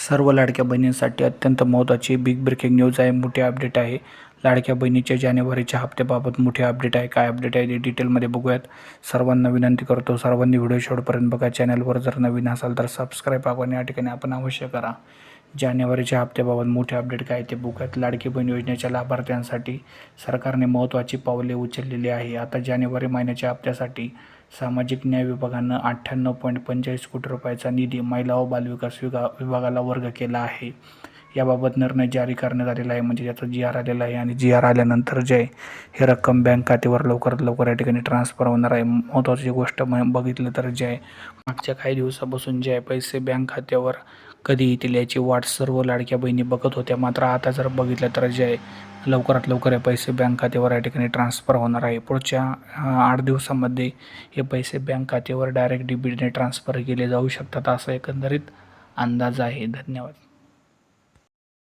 सर्व लाडक्या बहिणींसाठी अत्यंत महत्त्वाची बिग ब्रेकिंग न्यूज आहे. मोठी अपडेट आहे. लाडक्या बहिणीच्या जानेवारीच्या हप्त्याबाबत मोठी अपडेट आहे. काय अपडेट आहे ते डिटेलमध्ये बघूयात. सर्वांना विनंती करतो, सर्वांनी व्हिडिओ शेवटपर्यंत बघा. चॅनलवर जर नवीन असाल तर सबस्क्राईब आपण या ठिकाणी आपण अवश्य करा. जानेवारीच्या हप्त्याबाबत मोठे अपडेट काय ते बघूयात. लाडकी बहीण योजनेच्या लाभार्थ्यांसाठी सरकारने महत्त्वाची पावले उचललेली आहे. आता जानेवारी महिन्याच्या हप्त्यासाठी सामाजिक न्याय विभागानं 98.45 कोटी रुपयाचा निधी महिला व बालविकास विभागाला वर्ग केला आहे. याबाबत निर्णय जारी करण्यात आलेला आहे, म्हणजे याचा GR आलेला आहे आणि GR आल्यानंतर जे आहे हे रक्कम बँक खात्यावर लवकरात लवकर या ठिकाणी ट्रान्सफर होणार आहे. महत्त्वाची गोष्ट बघितलं तर जे आहे मागच्या काही दिवसापासून जे आहे पैसे बँक खात्यावर कधी येतील याची वाट सर्व लाडक्या बहिणी बघत होत्या. मात्र आता जर बघितलं तर जे आहे लवकरात लवकर हे पैसे बँक खात्यावर या ठिकाणी ट्रान्सफर होणार आहे. पुढच्या 8 दिवसांमध्ये हे पैसे बँक खात्यावर डायरेक्ट DBTने ट्रान्सफर केले जाऊ शकतात, असा एकंदरीत अंदाज आहे. धन्यवाद.